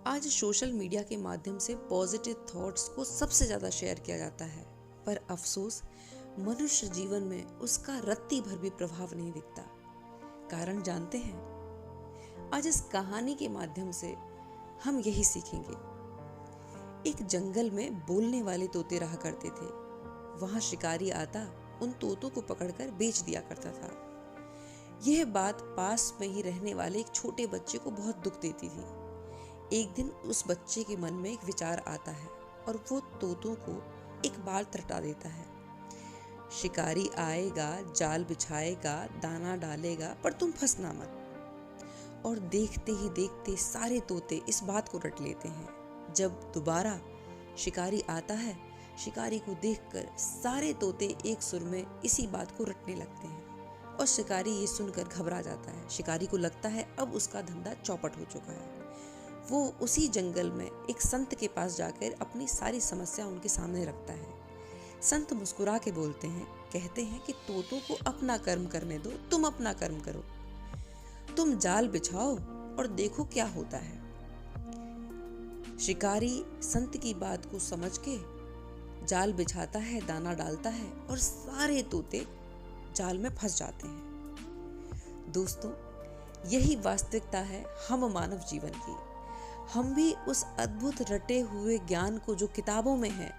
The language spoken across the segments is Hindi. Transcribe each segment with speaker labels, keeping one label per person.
Speaker 1: आज सोशल मीडिया के माध्यम से पॉजिटिव थॉट्स को सबसे ज़्यादा शेयर किया जाता है, पर अफसोस मनुष्य जीवन में उसका रत्ती भर भी प्रभाव नहीं दिखता। कारण जानते हैं? आज इस कहानी के माध्यम से हम यही सीखेंगे। एक जंगल में बोलने वाले तोते रहा करते थे। वहां शिकारी आता उन तोतों को पकड़कर बेच दिया करता था। यह बात पास में ही रहने वाले एक छोटे बच्चे को बहुत दुख देती थी। एक दिन उस बच्चे के मन में एक विचार आता है और वो तोतों को एक बात रटा देता है। शिकारी आएगा, जाल बिछाएगा, दाना डालेगा, पर तुम फंसना मत। और देखते ही देखते सारे तोते इस बात को रट लेते हैं। जब दोबारा शिकारी आता है, शिकारी को देखकर सारे तोते एक सुर में इसी बात को रटने लगते हैं और शिकारी ये सुनकर घबरा जाता है। शिकारी को लगता है अब उसका धंधा चौपट हो चुका है। वो उसी जंगल में एक संत के पास जाकर अपनी सारी समस्या उनके सामने रखता है। संत मुस्कुरा के बोलते हैं, कहते हैं कि तोतों को अपना कर्म करने दो, तुम अपना कर्म करो। तुम जाल बिछाओ और देखो क्या होता है। शिकारी संत की बात को समझ के जाल बिछाता है, दाना डालता है और सारे तोते जाल में फंस जाते हैं। दोस्तों, यही वास्तविकता है हम मानव जीवन की। हम भी उस अद्भुत रटे हुए ज्ञान को जो किताबों में है,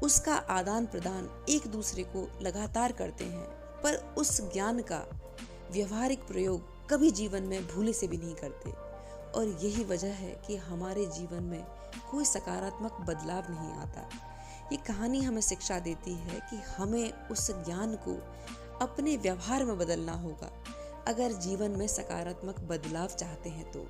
Speaker 1: उसका आदान प्रदान एक दूसरे को लगातार करते हैं, पर उस ज्ञान का व्यवहारिक प्रयोग कभी जीवन में भूले से भी नहीं करते। और यही वजह है कि हमारे जीवन में कोई सकारात्मक बदलाव नहीं आता। ये कहानी हमें शिक्षा देती है कि हमें उस ज्ञान को अपने व्यवहार में बदलना होगा, अगर जीवन में सकारात्मक बदलाव चाहते हैं तो।